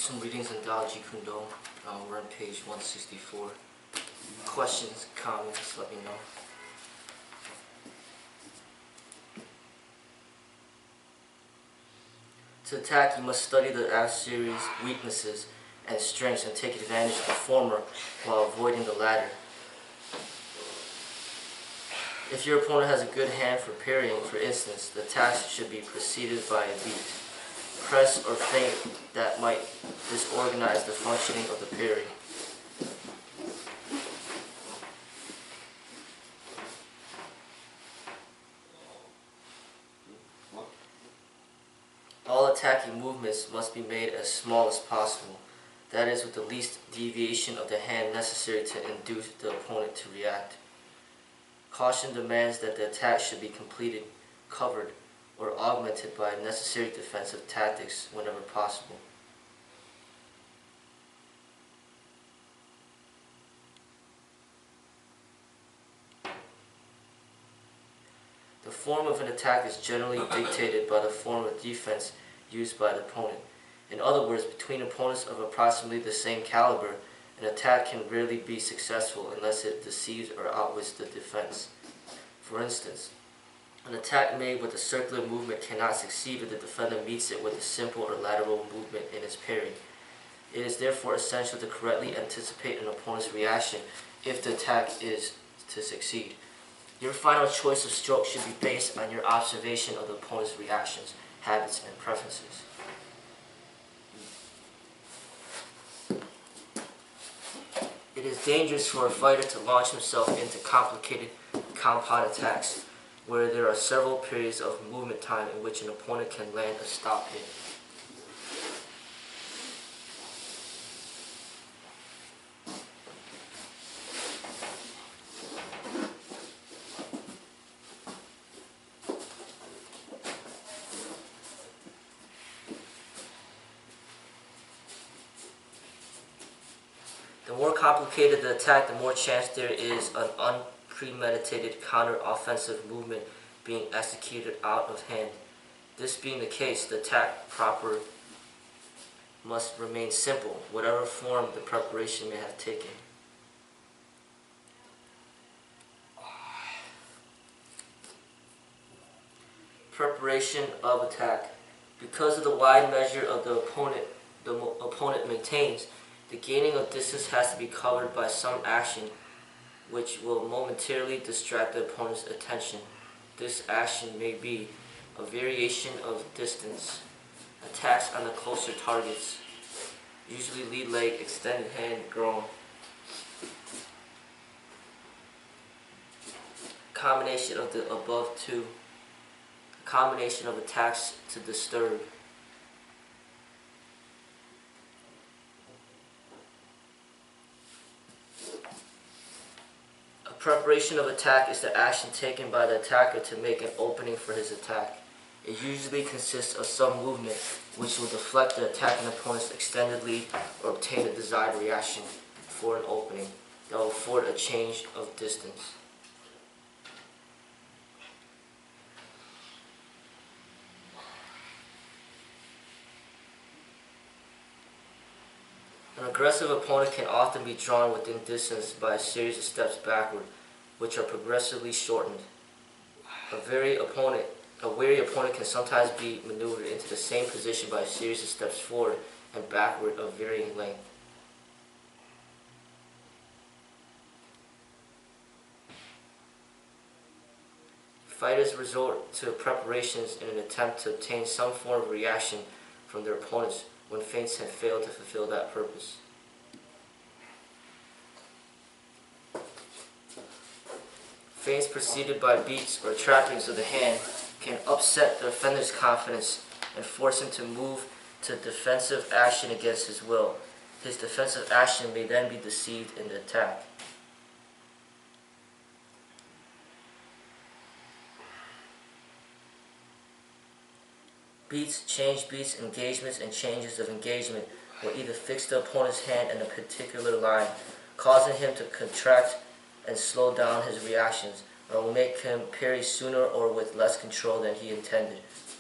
some readings on Tao of Jeet Kune. We're on page 164. Questions, comments, let me know. To attack, you must study the adversary's weaknesses and strengths and take advantage of the former while avoiding the latter. If your opponent has a good hand for parrying, for instance, the attack should be preceded by a beat, press, or feint that might disorganize the functioning of the parry. All attacking movements must be made as small as possible, that is, with the least deviation of the hand necessary to induce the opponent to react. Caution demands that the attack should be completed, covered, or augmented by necessary defensive tactics whenever possible. The form of an attack is generally dictated by the form of defense used by the opponent. In other words, between opponents of approximately the same caliber, an attack can rarely be successful unless it deceives or outwits the defense. For instance, an attack made with a circular movement cannot succeed if the defender meets it with a simple or lateral movement in its parry. It is therefore essential to correctly anticipate an opponent's reaction if the attack is to succeed. Your final choice of stroke should be based on your observation of the opponent's reactions, habits, and preferences. It is dangerous for a fighter to launch himself into complicated compound attacks, where there are several periods of movement time in which an opponent can land a stop hit. The more complicated the attack, the more chance there is an unpremeditated counter-offensive movement being executed out of hand. This being the case, the attack proper must remain simple, whatever form the preparation may have taken. Preparation of attack. Because of the wide measure of the opponent maintains, the gaining of distance has to be covered by some action which will momentarily distract the opponent's attention. This action may be a variation of distance, attacks on the closer targets, usually lead leg, extended hand, groin. Combination of the above two. A combination of attacks to disturb. Preparation of attack is the action taken by the attacker to make an opening for his attack. It usually consists of some movement which will deflect the attacking opponent's extended lead or obtain a desired reaction for an opening that will afford a change of distance. An aggressive opponent can often be drawn within distance by a series of steps backward, which are progressively shortened. A wary opponent can sometimes be maneuvered into the same position by a series of steps forward and backward of varying length. Fighters resort to preparations in an attempt to obtain some form of reaction from their opponents when feints have failed to fulfill that purpose. Feints preceded by beats or trappings of the hand can upset the offender's confidence and force him to move to defensive action against his will. His defensive action may then be deceived in the attack. Beats, change beats, engagements, and changes of engagement will either fix the opponent's hand in a particular line, causing him to contract and slow down his reactions, or will make him parry sooner or with less control than he intended.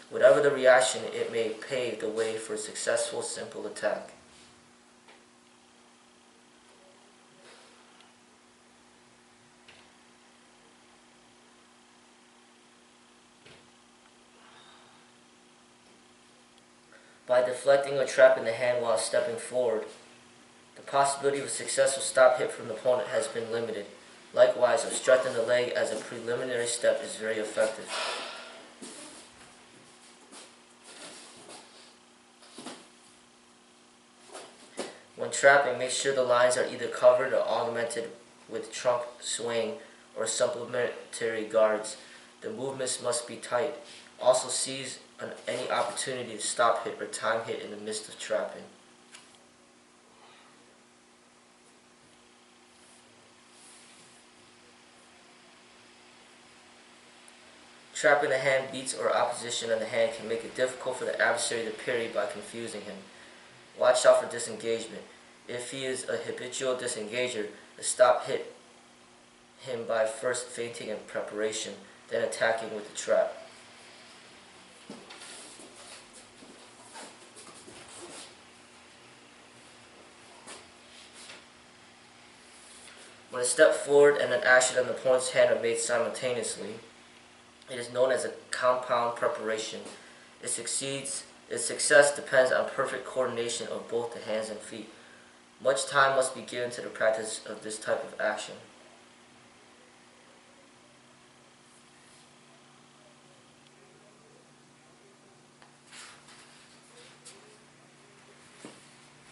Whatever the reaction, it may pave the way for a successful, simple attack. By deflecting or trapping the hand while stepping forward, the possibility of a successful stop hit from the opponent has been limited. Likewise, obstructing the leg as a preliminary step is very effective. When trapping, make sure the lines are either covered or augmented with trunk swing or supplementary guards. The movements must be tight. Also seize any opportunity to stop hit or time hit in the midst of trapping. Trapping the hand beats or opposition on the hand can make it difficult for the adversary to parry by confusing him. Watch out for disengagement. If he is a habitual disengager, the stop hit him by first feinting in preparation, then attacking with the trap. When a step forward and an action on the opponent's hand are made simultaneously, it is known as a compound preparation. Its success depends on perfect coordination of both the hands and feet. Much time must be given to the practice of this type of action.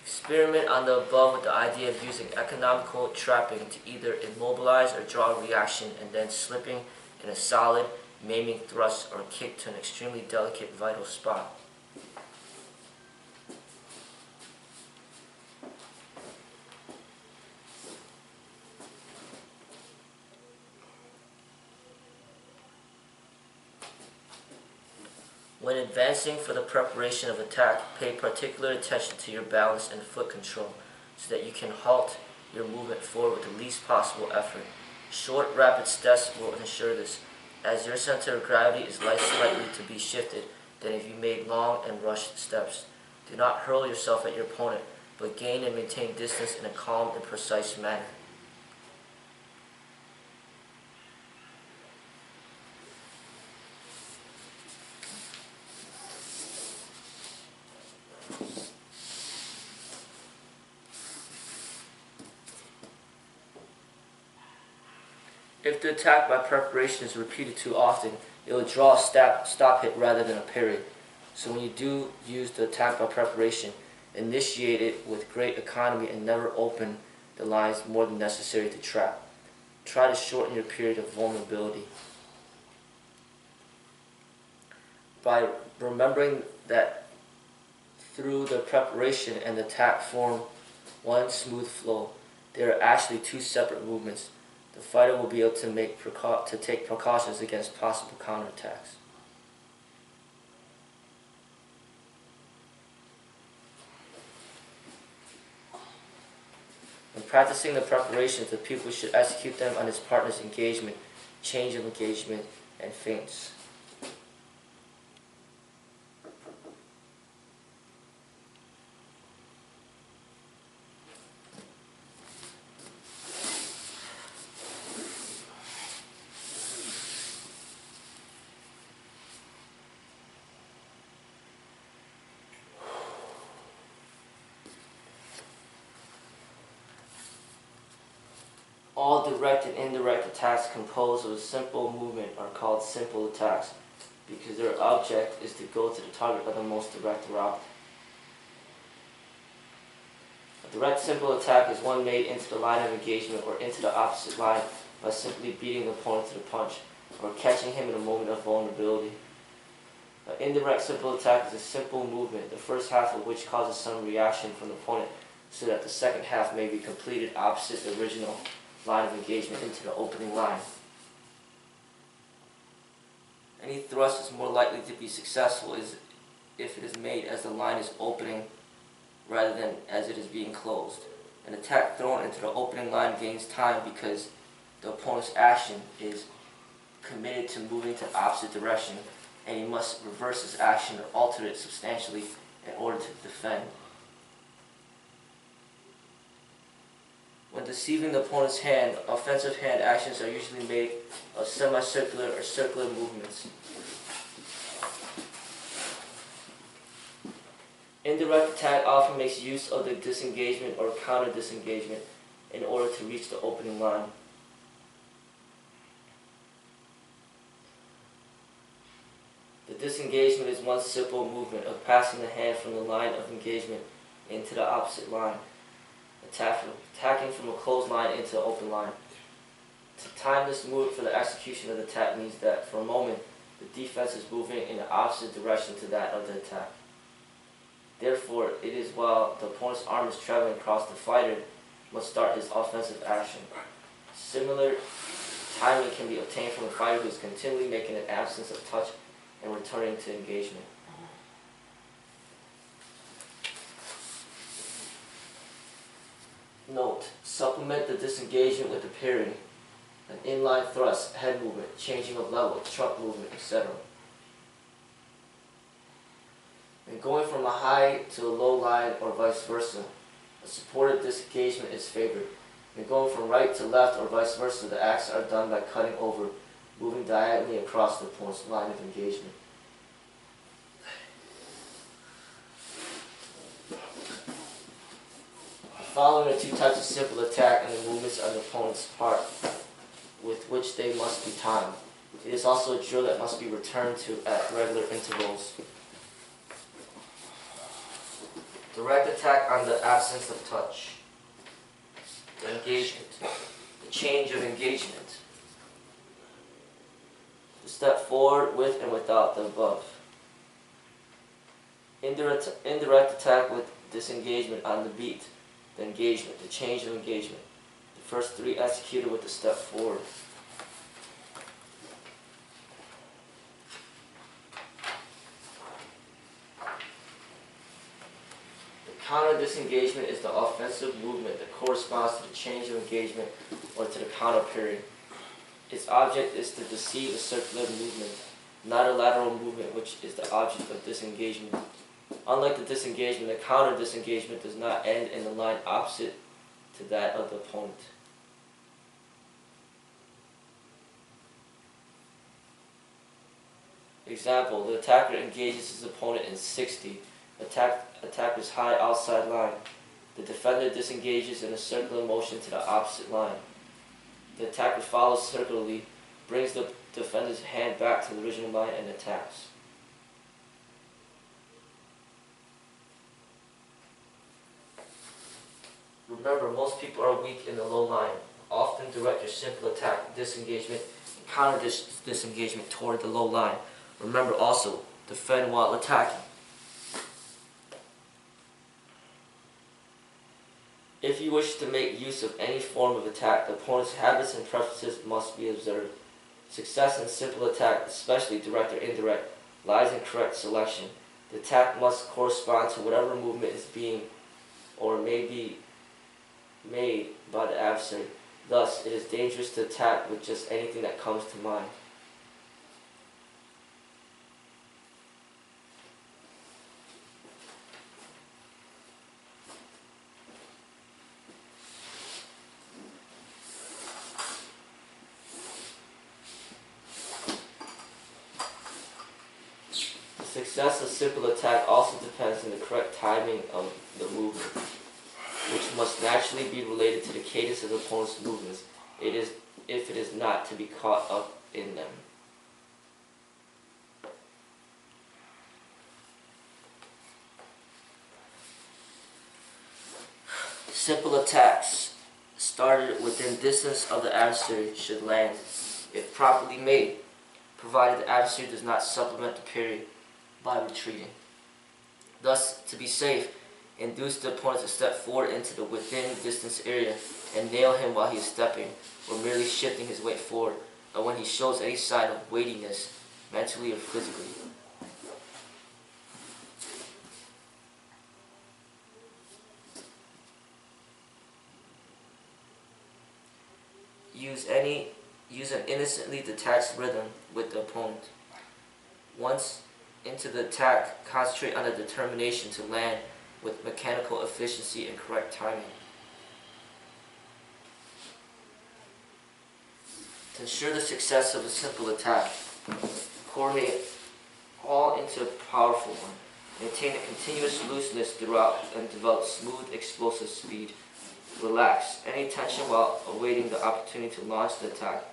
Experiment on the above with the idea of using economical trapping to either immobilize or draw a reaction and then slipping in a solid, maiming thrust or kick to an extremely delicate vital spot. When advancing for the preparation of attack, pay particular attention to your balance and foot control so that you can halt your movement forward with the least possible effort. Short, rapid steps will ensure this, as your center of gravity is less likely to be shifted than if you made long and rushed steps. Do not hurl yourself at your opponent, but gain and maintain distance in a calm and precise manner. If the attack by preparation is repeated too often, it will draw a stop hit rather than a parry. So when you do use the attack by preparation, initiate it with great economy and never open the lines more than necessary to trap. Try to shorten your period of vulnerability. By remembering that through the preparation and the attack form one smooth flow, they are actually two separate movements. The fighter will be able to take precautions against possible counterattacks. When practicing the preparations, the pupil should execute them on his partner's engagement, change of engagement, and feints. All direct and indirect attacks composed of a simple movement are called simple attacks because their object is to go to the target by the most direct route. A direct simple attack is one made into the line of engagement or into the opposite line by simply beating the opponent to the punch or catching him in a moment of vulnerability. An indirect simple attack is a simple movement, the first half of which causes some reaction from the opponent so that the second half may be completed opposite the original line of engagement into the opening line. Any thrust is more likely to be successful if it is made as the line is opening rather than as it is being closed. An attack thrown into the opening line gains time because the opponent's action is committed to moving to the opposite direction, and he must reverse his action or alter it substantially in order to defend. When deceiving the opponent's hand, offensive hand actions are usually made of semicircular or circular movements. Indirect attack often makes use of the disengagement or counter disengagement in order to reach the opening line. The disengagement is one simple movement of passing the hand from the line of engagement into the opposite line, attacking from a closed line into an open line. To time this move for the execution of the attack means that for a moment the defense is moving in the opposite direction to that of the attack. Therefore, it is while the opponent's arm is traveling across, the fighter must start his offensive action. Similar timing can be obtained from a fighter who is continually making an absence of touch and returning to engagement. Note, supplement the disengagement with the parry, an inline thrust, head movement, changing of level, trunk movement, etc. And going from a high to a low line or vice versa, a supported disengagement is favored. And going from right to left or vice versa, the acts are done by cutting over, moving diagonally across the opponent's line of engagement. The following are two types of simple attack and the movements on the opponent's part with which they must be timed. It is also a drill that must be returned to at regular intervals. Direct attack on the absence of touch. The engagement. The change of engagement. The step forward with and without the above. Indirect attack with disengagement on the beat. The engagement. The change of engagement. The first three executed with the step forward. Counter disengagement is the offensive movement that corresponds to the change of engagement or to the counter parry. Its object is to deceive a circular movement, not a lateral movement, which is the object of disengagement. Unlike the disengagement, the counter disengagement does not end in the line opposite to that of the opponent. Example, the attacker engages his opponent in 60. Attacker's high outside line. The defender disengages in a circular motion to the opposite line. The attacker follows circularly, brings the defender's hand back to the original line and attacks. Remember, most people are weak in the low line. Often direct your simple attack, disengagement, and counter disengagement toward the low line. Remember also, defend while attacking. If you wish to make use of any form of attack, the opponent's habits and preferences must be observed. Success in simple attack, especially direct or indirect, lies in correct selection. The attack must correspond to whatever movement is being or may be made by the adversary. Thus, it is dangerous to attack with just anything that comes to mind. The success of simple attack also depends on the correct timing of the movement, which must naturally be related to the cadence of the opponent's movements, if it is not to be caught up in them. Simple attacks started within distance of the adversary should land, if properly made, provided the adversary does not supplement the parry by retreating. Thus, to be safe, induce the opponent to step forward into the within distance area and nail him while he is stepping or merely shifting his weight forward, or when he shows any sign of weightiness, mentally or physically. Use an innocently detached rhythm with the opponent. Once into the attack, concentrate on the determination to land with mechanical efficiency and correct timing. To ensure the success of a simple attack, coordinate all into a powerful one. Maintain a continuous looseness throughout and develop smooth, explosive speed. Relax any tension while awaiting the opportunity to launch the attack.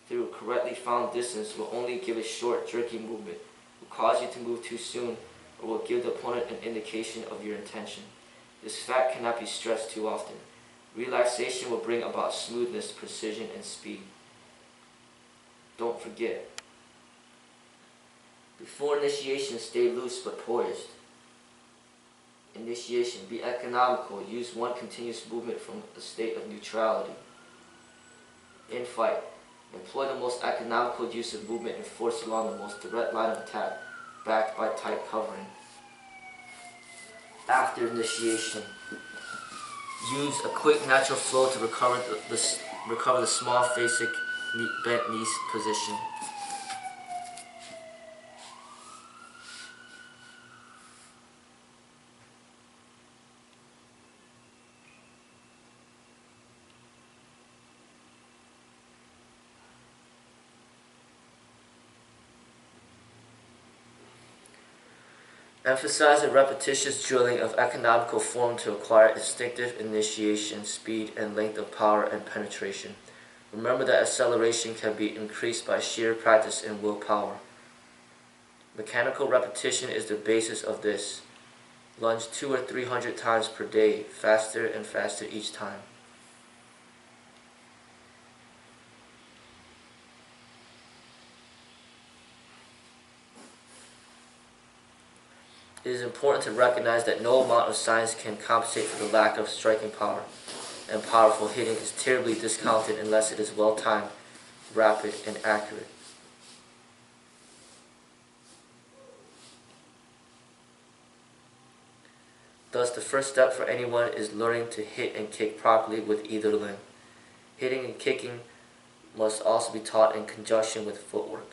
Through correctly found distance will only give a short, jerky movement, will cause you to move too soon, or will give the opponent an indication of your intention. This fact cannot be stressed too often. Relaxation will bring about smoothness, precision, and speed. Don't forget, before initiation, stay loose but poised. Initiation, be economical. Use one continuous movement from a state of neutrality. In fight, employ the most economical use of movement and force along the most direct line of attack, backed by tight covering. After initiation, use a quick natural flow to recover the small basic bent knee position. Emphasize the repetitious drilling of economical form to acquire instinctive initiation, speed, and length of power and penetration. Remember that acceleration can be increased by sheer practice and willpower. Mechanical repetition is the basis of this. Lunge 200 or 300 times per day, faster and faster each time. It is important to recognize that no amount of science can compensate for the lack of striking power, and powerful hitting is terribly discounted unless it is well timed, rapid, and accurate. Thus, the first step for anyone is learning to hit and kick properly with either limb. Hitting and kicking must also be taught in conjunction with footwork.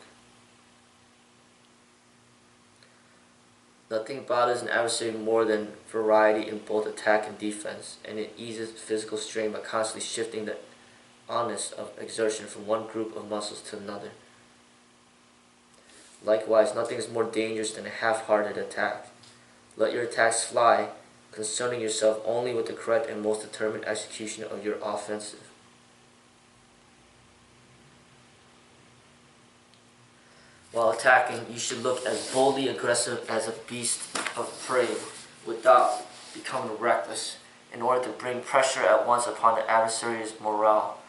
Nothing bothers an adversary more than variety in both attack and defense, and it eases physical strain by constantly shifting the onus of exertion from one group of muscles to another. Likewise, nothing is more dangerous than a half-hearted attack. Let your attacks fly, concerning yourself only with the correct and most determined execution of your offensive. While attacking, you should look as boldly aggressive as a beast of prey without becoming reckless, in order to bring pressure at once upon the adversary's morale.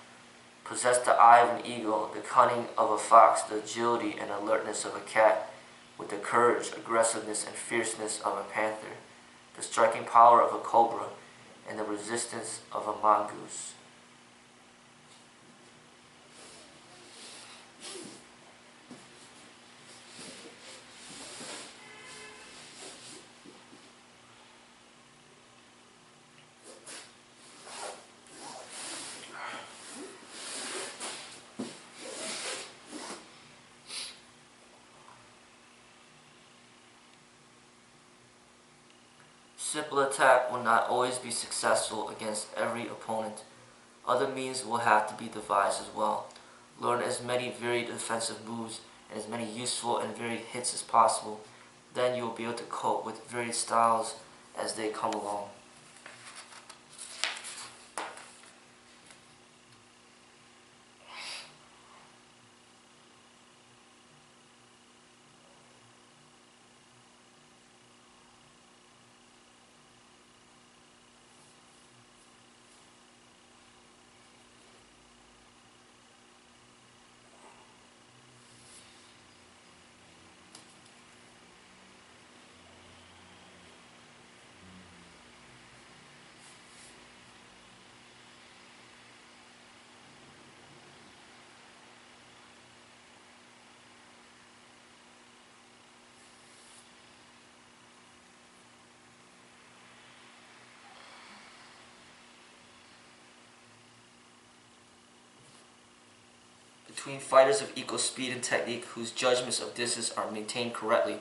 Possess the eye of an eagle, the cunning of a fox, the agility and alertness of a cat, with the courage, aggressiveness, and fierceness of a panther, the striking power of a cobra, and the resistance of a mongoose. Simple attack will not always be successful against every opponent. Other means will have to be devised as well. Learn as many varied defensive moves and as many useful and varied hits as possible. Then you will be able to cope with varied styles as they come along. Between fighters of equal speed and technique whose judgments of distance are maintained correctly,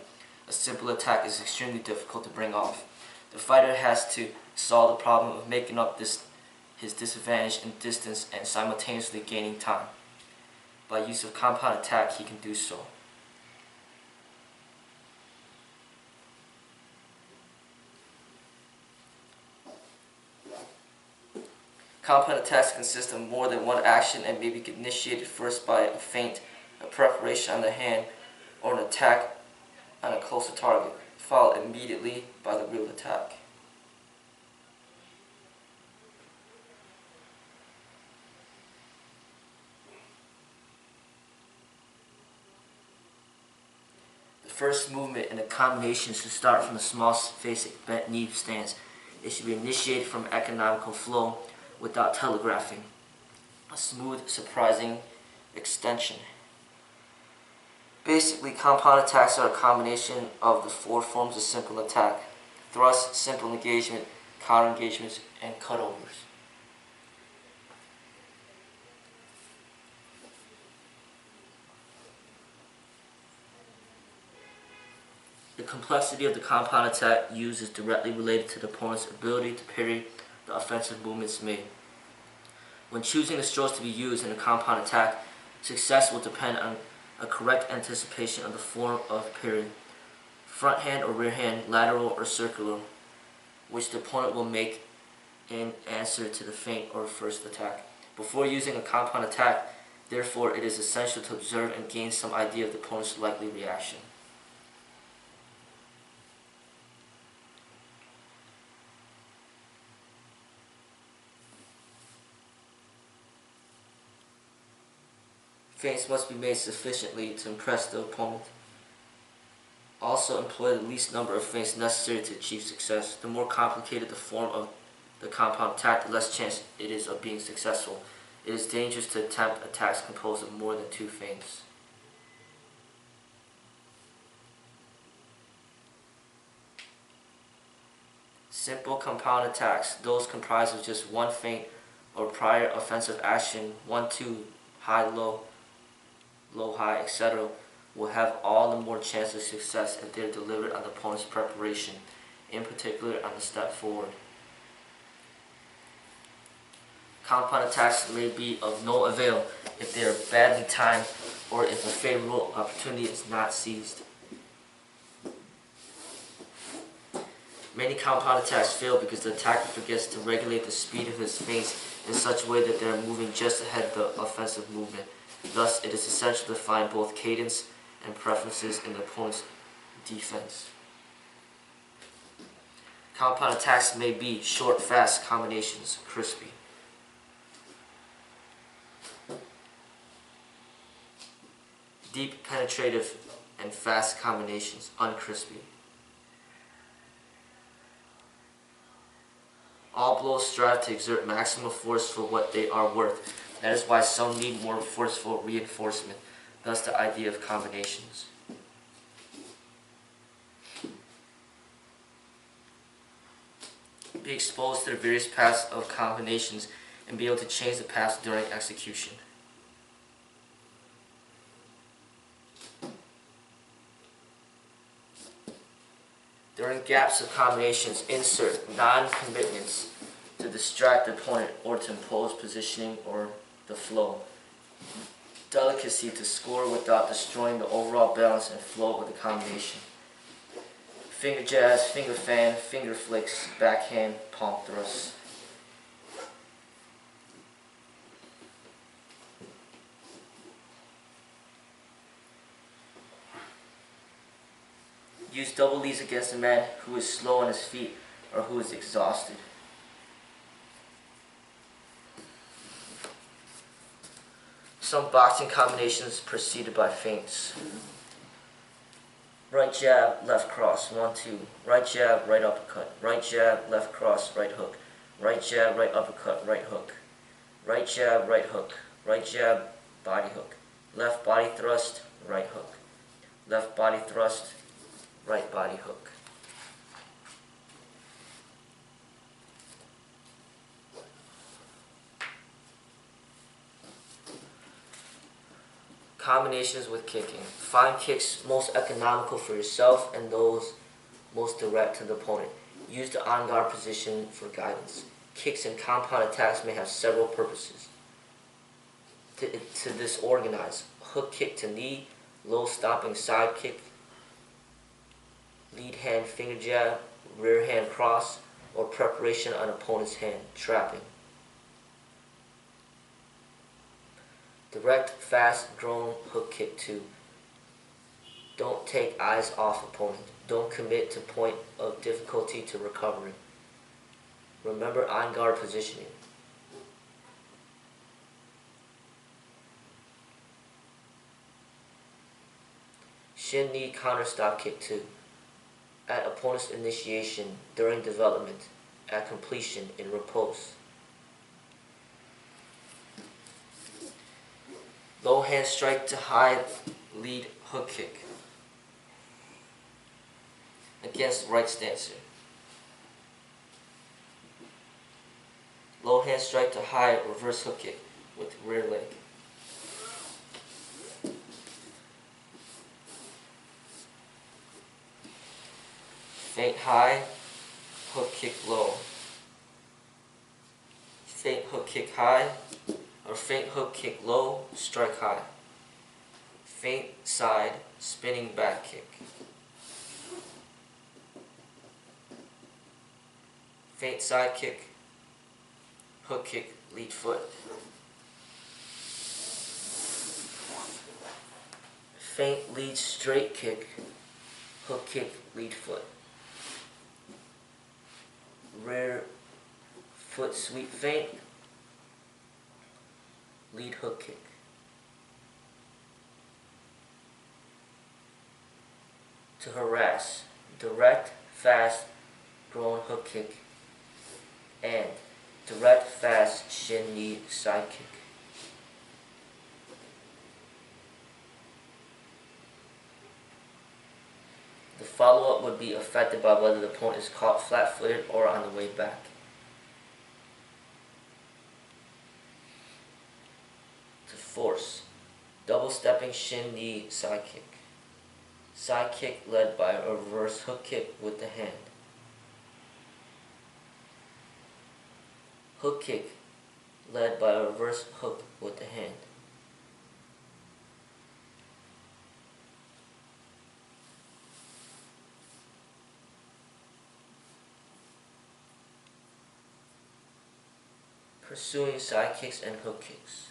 a simple attack is extremely difficult to bring off. The fighter has to solve the problem of making up his disadvantage in distance and simultaneously gaining time. By use of compound attack, he can do so. Compound attacks consist of more than one action and may be initiated first by a feint, a preparation on the hand, or an attack on a closer target, followed immediately by the real attack. The first movement in a combination should start from a small basic bent knee stance. It should be initiated from economical flow without telegraphing. A smooth, surprising extension. Basically, compound attacks are a combination of the four forms of simple attack: thrust, simple engagement, counter engagements, and cutovers. The complexity of the compound attack used is directly related to the opponent's ability to parry the offensive movements made. When choosing the strokes to be used in a compound attack, success will depend on a correct anticipation of the form of parry, front hand or rear hand, lateral or circular, which the opponent will make in answer to the feint or first attack. Before using a compound attack, therefore, it is essential to observe and gain some idea of the opponent's likely reaction. Feints must be made sufficiently to impress the opponent. Also employ the least number of feints necessary to achieve success. The more complicated the form of the compound attack, the less chance it is of being successful. It is dangerous to attempt attacks composed of more than 2 feints. Simple compound attacks, those comprised of just one feint or prior offensive action, 1-2, high-low, low-high, etc., will have all the more chance of success if they are delivered on the opponent's preparation, in particular on the step forward. Compound attacks may be of no avail if they are badly timed or if a favorable opportunity is not seized. Many compound attacks fail because the attacker forgets to regulate the speed of his feints in such a way that they are moving just ahead of the offensive movement. Thus, it is essential to find both cadence and preferences in the opponent's defense. Compound attacks may be short, fast combinations, crispy. Deep, penetrative, and fast combinations, uncrispy. All blows strive to exert maximum force for what they are worth. That is why some need more forceful reinforcement, thus the idea of combinations. Be exposed to the various paths of combinations and be able to change the paths during execution. During gaps of combinations, insert non-commitments to distract the opponent or to impose positioning or the flow. Delicacy to score without destroying the overall balance and flow of the combination. Finger jabs, finger fan, finger flicks, backhand, palm thrusts. Use double leads against a man who is slow on his feet or who is exhausted. Some boxing combinations preceded by feints. Right jab, left cross, 1-2. Right jab, right uppercut. Right jab, left cross, right hook. Right jab, right uppercut, right hook. Right jab, right hook. Right jab, body hook. Left body thrust, right hook. Left body thrust, right body hook. Combinations with kicking. Find kicks most economical for yourself and those most direct to the opponent. Use the on-guard position for guidance. Kicks and compound attacks may have several purposes. To disorganize. Hook kick to knee, low stopping side kick, lead hand finger jab, rear hand cross, or preparation on opponent's hand, trapping. Direct, fast, drone, hook kick 2. Don't take eyes off opponent. Don't commit to point of difficulty to recovery. Remember on guard positioning. Shin knee counter stop kick 2. At opponent's initiation, during development, at completion, in repose. Low hand strike to high lead hook kick against right stancer. Low hand strike to high reverse hook kick with rear leg. Feint high, hook kick low. Feint hook kick high, or feint hook kick low, strike high. Feint side, spinning back kick. Feint side kick, hook kick, lead foot. Feint lead straight kick, hook kick, lead foot. Rear foot sweep feint, lead hook kick. To harass, direct, fast, drone hook kick, and direct, fast, shin knee side kick. The follow-up would be affected by whether the opponent is caught flat-footed or on the way back. To force, double stepping shin knee side kick. Side kick led by a reverse hook kick with the hand. Hook kick led by a reverse hook with the hand. Pursuing side kicks and hook kicks.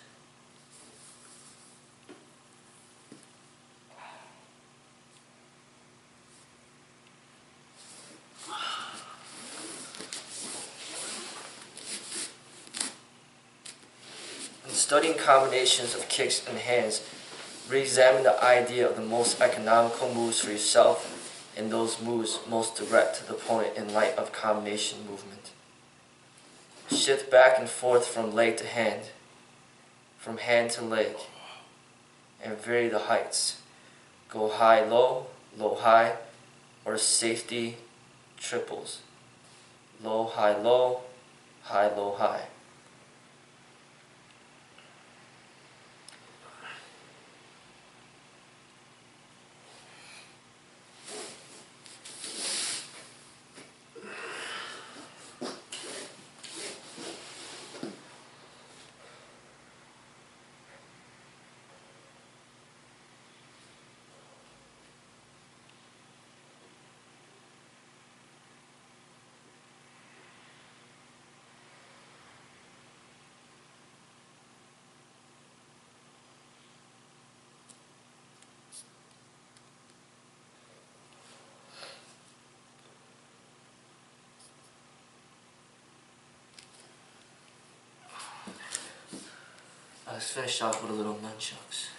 In studying combinations of kicks and hands, re-examine the idea of the most economical moves for yourself and those moves most direct to the opponent in light of combination movement. Shift back and forth from leg to hand, from hand to leg, and vary the heights. Go high, low, high, or safety triples. Low, high, low, high. Let's finish off with a little nunchucks.